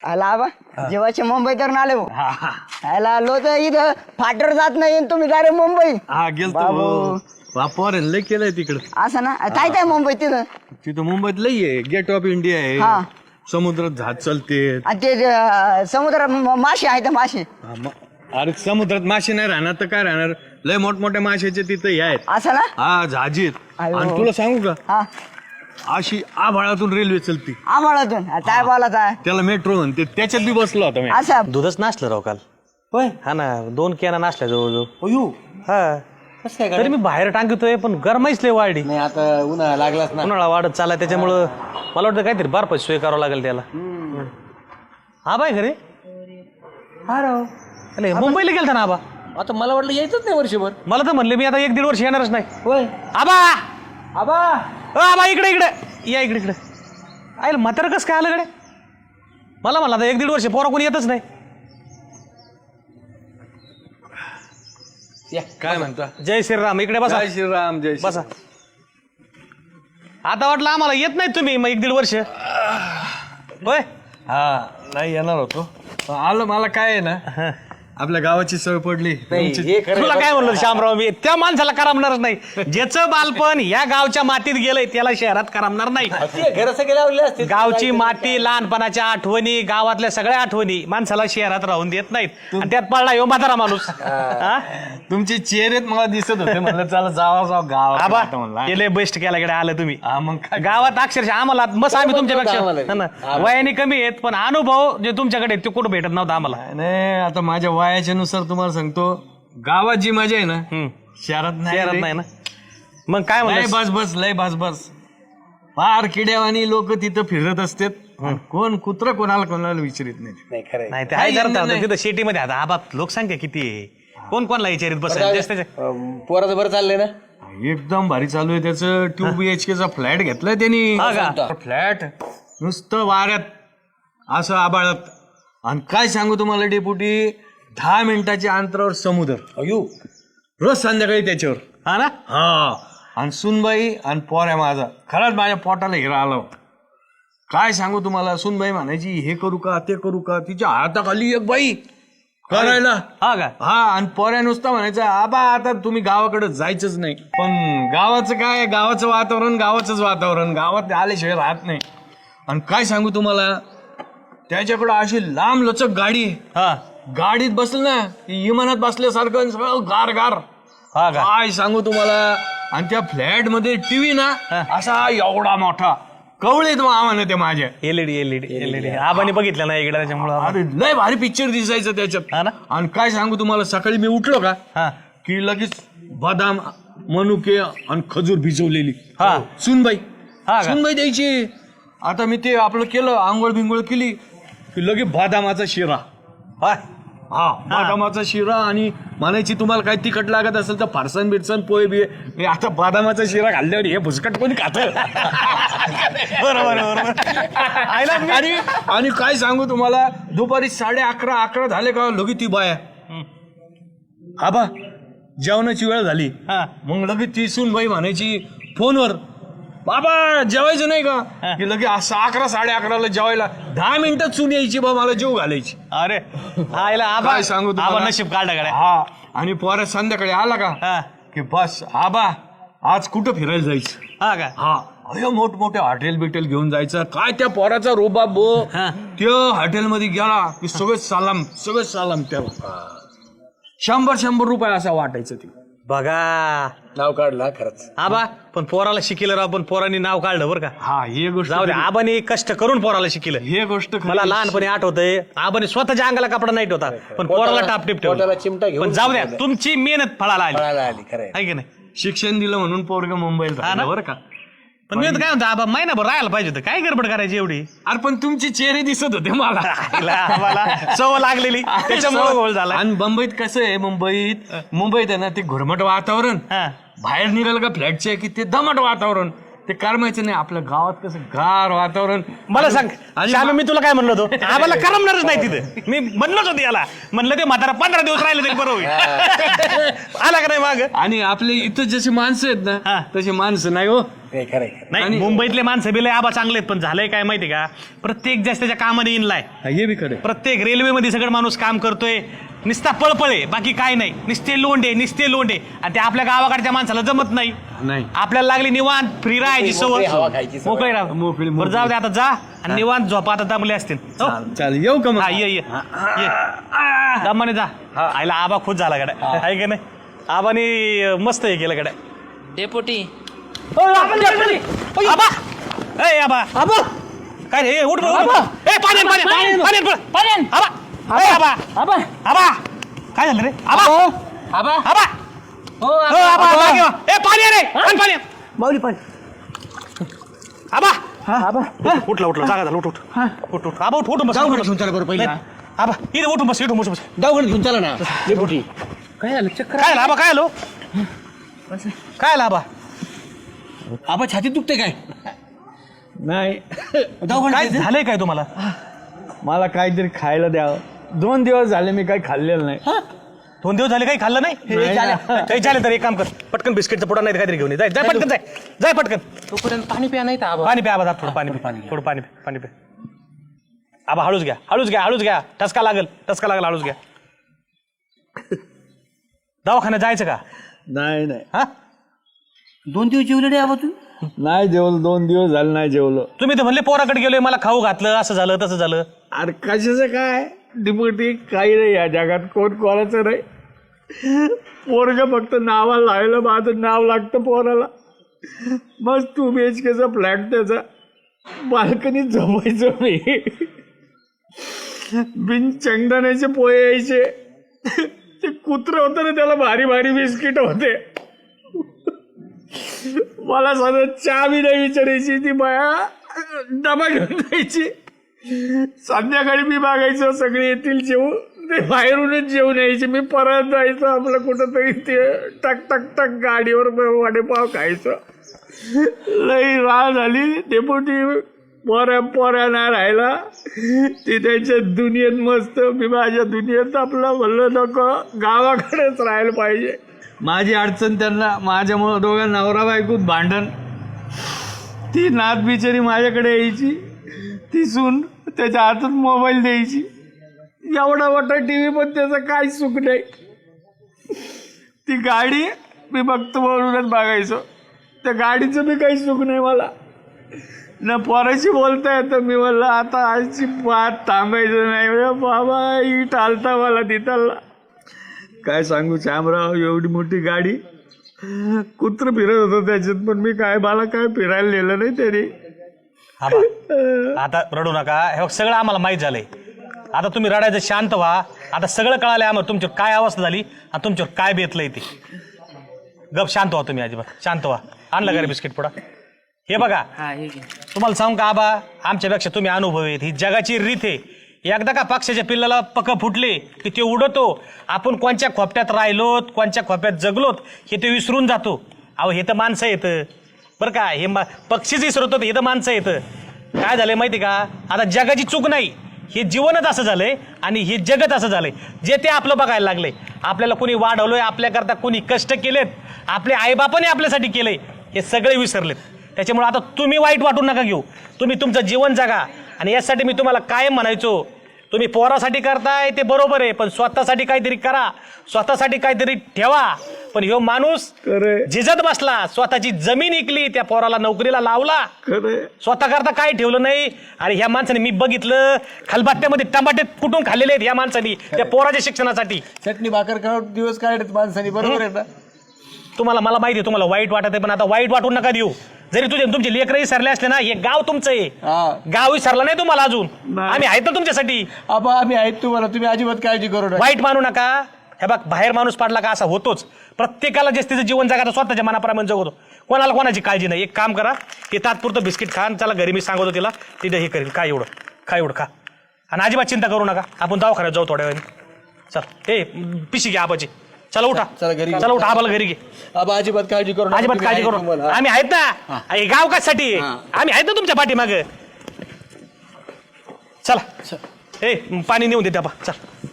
आला आबा जेव्हाचे मुंबई तर आले हो आला आलो तर इथं फाटर जात नाही तुम्ही डायरेक्ट मुंबई हा गेलतो वापर लय केलंय तिकडं. असं ना काय काय मुंबई तिथं तिथं मुंबईत लय आहे. गेट ऑफ इंडिया हा. आहे. समुद्रात जहाज चालते. आणि ते समुद्रात मासे आहेत मासे अरे समुद्रात मासे नाही राहणार तर काय राहणार. लय मोठमोठ्या माशाचे तिथं हे आहेत. असं ना हा जहाजीत. अयो. आणि तुला सांगू का हा अशी आभाळातून रेल्वे चलती. आम्हालातून काय बोला काय त्याला मेट्रो म्हणते. त्याच्यात बी बसलो होता मी. असं दूधच नासलं राव काल. होय हा ना 2 कॅना नासल्या जवळजवळ. अयो हा कसं काय तरी मी बाहेर टांगतोय पण गरमाईच लय वाढली. नाही आता उन्हाळा लागलाच ना. उन्हाळा वाढत चालला त्याच्यामुळं मला वाटतं काहीतरी बर्फाची सोय करावं लागेल त्याला. हा बाय घरी हा राव अरे मुंबईला गेलता ना आबा. आता मला वाटलं यायचंच नाही वर्षभर. मला तर म्हणले मी आता 1-1.5 वर्ष येणारच नाही. होय आबा आबा आबा इकडे इकडे या इकडे आईल म्हातारं कसं काय आलं कडे. मला म्हणलं आता 1-1.5 वर्ष पोरा कोणी येतच नाही. काय म्हणता. जय श्रीराम इकडे बसा. जय श्रीराम जय बसा. आता वाटलं आम्हाला येत नाही तुम्ही मग 1-1.5 वर्ष. होय हा नाही येणार होतो. आलं मला काय आहे ना आपल्या गावाची सवय पडली. तुला काय म्हणलं श्यामराव मी त्या माणसाला करमणारच नाही. ज्याचं बालपण या गावच्या मातीत गेलंय त्याला शहरात करमणार नाही. घर सगळे लावले असते. गावची माती लहानपणाच्या आठवणी गावातल्या सगळ्या आठवणी माणसाला शहरात राहून देत नाहीत आणि त्यात पडला यो म्हातारा माणूस. हा? तुमचे चेहरेत मला दिसत होते. म्हणलं चला जावा गावात. आबा म्हणला गेले बेस्ट केला कडे आलं तुम्ही. हा मग काय गावात अक्षरशः आम्हाला मस्त आम्ही तुमच्यापेक्षा आम्हाला. हा ना, वयाने कमी आहेत पण अनुभव जे तुमच्याकडे आहेत, ते कुठं भेटत नव्हता आम्हाला. नाही आता माझ्या वयाच्या नुसार तुम्हाला सांगतो गावात जी मजा आहे ना शहरात शहरात रे. नाही ना. मग काय लय म्हणलं बस बस लय बस बस फार किड्यावानी लोक तिथं फिरत असतात. कोण कुत्र कोणाला विचारित नाही. नाही खरं नाही ते आहे जरा नाही, आता तिथं शेतीमध्ये आता आबा लोकसंख्या किती आहे. कोण कोणला विचारित बसेल. पोराचं बरं चाललंय ना. एकदम भारी चालू आहे त्याचं. 2 BHK चा फ्लॅट घेतलाय त्यांनी. हा का? फ्लॅट नुसतं वाऱ्यात असं आबाळत. आणि काय सांगू तुम्हाला डेपुटी 10 मिनिटाच्या अंतरावर समुद्र. अयो रोज संध्याकाळी त्याच्यावर. हा ना हा आणि सुनबाई आणि पोऱ्या माझा खरंच माझ्या पोटाला हिरा आला. काय सांगू तुम्हाला सुनबाई म्हणायची हे करू का ते करू का. तिच्या हाताखाली एक बाई करायला. हा का हा आणि पोऱ्या नुसता म्हणायचं आबा आता तुम्ही गावाकडे जायचंच नाही. पण गावाचं काय गावाचं वातावरण गावात आल्याशिवाय राहत नाही. आणि काय सांगू तुम्हाला त्याच्याकडं अशी लांब लचक गाडी. हा गाडीत बसलं ना की विमानात बसल्यासारखं सगळं गार गार. हा का काय सांगू तुम्हाला. आणि त्या फ्लॅट मध्ये टीव्ही ना असा एवढा मोठा कवळेत आम्हाला ते माझ्या एलईडी आबाने बघितलं नाही इकडे त्याच्यामुळं. अरे लय भारी पिक्चर दिसायचं त्याच्यात. हा ना आणि काय सांगू तुम्हाला सकाळी मी उठलो का हा की लगेच बदाम मनुके आणि खजूर भिजवलेली. हा. सुनबाई हा का? सुनबाई द्यायची. आता मी ते आपलं केलं आंघोळ बिंगोळ केली की लगेच बदामाचा शिरा. हा हा बदामाचा शिरा आणि म्हणायची तुम्हाला काय तिखट लागत असेल तर फारसन बिरसन पोहे बिये. आता बदामाचा शिरा खाल्ल्यावर हे भुसकट कोणी खात. बरोबर आणि काय सांगू तुम्हाला दुपारी 11:30 झाले का लगे ती बाया आबा जेवणाची वेळ झाली. हा मग लगेच ती सूनबाई म्हणायची फोनवर बाबा जेवायचं नाही का की लगे असं 11-11:30 जेवायला 10 मिनिटात सून यायची बा मला जेव घालायची. अरे आईला आबा काय सांगू तुम्हाला? आबा नशीब काढला गाड्या. हा आणि पोरा संध्याकाळी आला का हा की बस आबा आज कुठं फिरायला जायचं. हा का हा अयो मोठमोठे हॉटेल बिटेल घेऊन जायचं. काय त्या पोराचा रोबाब बो. हा. त्या हॉटेलमध्ये गेला की सगळे सालाम त्याला 100 रुपये असा वाटायचं ते. बघा नाव काढला खरंच. आबा पण पोराला शिकिलं राव. पण पोरांनी नाव काढलं बरं का. हा हे गोष्ट जाऊ दे आबाने कष्ट करून पोराला शिकिलं. हे गोष्ट खरी. मला लहानपणी आठवतंय आबाने स्वतःच्या अंगाला कपडा नाही होता पण पोराला टापटीप पोटाला ठेवला. चिमटा घेऊन पण जाऊ द्या तुमची मेहनत फळाला आली फळाला आली खरंय. आहे की नाही. शिक्षण दिलं म्हणून पोरग मुंबईला हा ना? राहिलं बरं का. पण मी तर काय म्हणतो आबा महिनाभर राहायला पाहिजे होतं. काय गडबड करायची एवढी. अरे पण तुमचे चेहरे दिसत होते मला. आम्हाला सवय लागलेली त्याच्यामुळे गोळ झाला. आणि मुंबईत कसं आहे मुंबईत आहे ना ते घुरमट वातावरण. हा बाहेर निघालं का फ्लॅटचे की ते दमट वातावरण. ते करमायचं नाही. आपल्या गावात कसं गार वातावरण. मला सांग श्यामे, मी तुला काय म्हणलो होतो? आम्हाला करमणारच नाही तिथं. मी म्हणलोच होतो याला, म्हणलं ते म्हातारा 15 दिवस राहिले तरी बरं होईल. आला का नाही माग? आणि आपले इथं जसे माणसं आहेत हा. ना तसे माणसं नाही हो. खरंय. नाही, मुंबईतले माणसं बिले आबा चांगले आहेत, पण झालंय काय माहिती का, प्रत्येक जास्त त्याच्या कामाने इनलाय. हे बी खरं. प्रत्येक रेल्वेमध्ये सगळं माणूस काम करतोय, निस्ता पळपळे, बाकी काय नाही, निस्ते लोंडे आणि ते आपल्या गावाकडच्या माणसाला जमत नाही. नाही. आपल्याला लागली निवांत फ्री राहायची सवय, हवा खायची सवय. मोकळी राहा. मोकळी. बरं जाऊ दे, आता जा आणि निवांत झोपा, आता दमले असतील. हो? चालेल, येऊ का मग? हा, ये दमाने जा. आईला आबा खुश झाला गड्या, आहे का नाही? आबाने मस्त हे केलं गड्या. डेपुटी आबा ए आबा आबा काय रे, उठ बरं, उठ बरं. ए पाणी आण, पाणी आण. आबा ए आबा आबा काय झालं रे? आबा आबा आबा हो हो आबा जागी व्हा. ए पाणी आण रे, आण पाणी आण. माऊली पण आबा आबा उठला जागा झाला, उठ आबा, उठ बस. घेऊन चला बरं पहिला. आबा इथे उठून बस, इथून बस. दवाखान्यात घेऊन चला ना डेपुटी. काय झालं? चक्कर काय आलं आबा, काय आलो, काय आलं आबा? आबा छातीत दुखते काय? नाही. काय झालंय काय तुम्हाला? मला काहीतरी खायला द्यावं. 2 दिवस झाले मी काही खाल्लेलं नाही. 2 दिवस झाले काही खाल्लं नाही? काही चालेल तर एक काम कर, पटकन बिस्किटचा पुडा नाही तर काहीतरी घेऊन ये. जाय पटकन, जाय पटकन. तोपर्यंत पाणी प्या नाही तर आबा. पाणी प्या आबा, थोडं पाणी प्या. आबा हळूच घ्या. ठसका लागल हळूच घ्या. दवाखान्यात जायचं का? नाही हा, 2 दिवस जेवले नाही आबा तू? नाही जेवलो. 2 दिवस झाले नाही जेवलो. तुम्ही तर म्हणले पोराकडे गेलोय, मला खाऊ घातलं, असं झालं तसं झालं. अरे कशाचं काय डिपुटी, काही नाही या जगात, कोण कोणाचं नाही. पोरग फक्त नावाला लावलं, माझं नाव लागतं पोराला. मस्त 2 BHKचा फ्लॅट त्याचा, बाल्कनीत झोपायचो मी. बिन शेंगदाण्याचे पोहे यायचे. ते कुत्रं होतं ना, त्याला भारी भारी बिस्किट होते. मला सगळं चहा बी नाही विचारायची ती बाया, डबा घेऊन जायची. संध्याकाळी मी मागायचो सगळे येतील जेवू, ते बाहेरूनच जेवून यायचे. मी परत जायचो आपलं कुठंतरी, ते टक गाडीवर वडेपाव खायचो. लई राळ झाली डेपुटी. पोऱ्या नाही राहिला, ती त्यांच्या दुनियेत मस्त, मी माझ्या दुनियेत. आपलं म्हणलं नको, गावाकडेच राहायला पाहिजे. माझी अडचण त्यांना, माझ्यामुळं दोघं नवरा बायकोत भांडण. ती नात बिचारी माझ्याकडे यायची, ती सून त्याच्या हातात मोबाईल द्यायची. एवढा मोठा TV पण त्याचं काही सुख नाही. ती गाडी मी बघतो म्हणूनच बघायचो, त्या गाडीचं बी काही सुख नाही मला. न पोराशी बोलता येतं. मी म्हणलं आता आजची बात थांबायचं नाही बाबा, ही टालता मला तिथला. काय सांगू श्यामराव, एवढी मोठी गाडी, कुत्रं फिरत होतं त्याच्यात, पण मी मला काय फिरायला नेलं नाही तरी. आता रडू नका, हे बघ, सगळं आम्हाला माहीत झालंय. आता तुम्ही रडायचं, शांत व्हा. आता सगळं कळालंय आम्हाला तुमच्यावर काय अवस्था झाली आणि तुमच्यावर काय बेतलंय ते. गप शांत व्हा तुम्ही, अजिबात शांत व्हा. आणलं का रे बिस्किट पुडा? हे बघा, हा हे घे. तुम्हाला सांगू का आबा, आमच्यापेक्षा तुम्ही अनुभवी आहेत. ही जगाची रीत आहे. एकदा का पक्षाच्या पिल्लाला पक फुटले की ते उडतो. आपण कोणच्या खोपट्यात राहिलोत, कोणच्या खोप्यात जगलोत हे ते विसरून जातो. अहो हे तर माणसं येतं बरं का, हे पक्षीच विसरतो, हे तर माणसं येतं. काय झालंय माहिती का, आता जगाची चूक नाही, हे जीवनच असं झालंय आणि हे जगत असं झालंय. जे ते आपलं बघायला लागले. आपल्याला कोणी वाढवलंय, आपल्याकरता कोणी कष्ट केलेत, आपले आईबापाने आपल्यासाठी केलंय, हे सगळे विसरलेत. त्याच्यामुळे आता तुम्ही वाईट वाटून नका घेऊ. तुम्ही तुमचं जीवन जगा. आणि यासाठी मी तुम्हाला कायम म्हणायचो, तुम्ही पोरासाठी करताय ते बरोबर आहे, पण स्वतःसाठी काहीतरी करा, स्वतःसाठी काहीतरी ठेवा. पण ह्यो माणूस झिजत बसला, स्वतःची जमीन इकली, त्या पोराला नोकरीला लावला, स्वतः करता काय ठेवलं नाही. आणि ह्या माणसाने मी बघितलं, खलबत्त्यामध्ये टमाटे कुठून खाल्लेले आहेत ह्या माणसानी त्या पोराच्या शिक्षणासाठी. चटणी भाकर खाऊन दिवस काढत माणसानी, बरोबर आहे ना? तुम्हाला, मला माहिती आहे तुम्हाला वाईट वाटत आहे, पण आता वाईट वाटून नका देऊ. जरी तुमचे लेकरही सरले असले ना, हे गाव तुमचं आहे, गाव विसरला नाही तुम्हाला अजून. आम्ही आहेत ना तुमच्यासाठी. आबा आम्ही आहेत तुम्हाला, तुम्ही अजिबात काळजी करू नका. वाईट मानू नका. हे बघ, बाहेर माणूस पाडला का असा होतोच. प्रत्येकाला जे तिचं जीवन जगायचं स्वतःच्या मनाप्रमाणे जगवतो, कोणाला कोणाची काळजी नाही. एक काम करा, ते तात्पुरतं बिस्किट खा, चला घरी मी सांगतो तिला, तिथे हे करेल. काय एवढं खा. आणि अजिबात चिंता करू नका, आपण दवाखान्यात जाऊ थोड्या वेळाने. चल, हे पिशी घ्या आबाची. चला उठा चला घरी घेऊ. चला उठा आम्हाला घरी घे आबा अजिबात काळजी करू नका. अजिबात तुम्ही काळजी आहे करू तुम्हाला. आम्ही आहेत ना हे गाव कशासाठी आहे? आम्ही आहेत ना तुमच्या पाठीमाग चला ए पाणी नेऊन देते आपण चल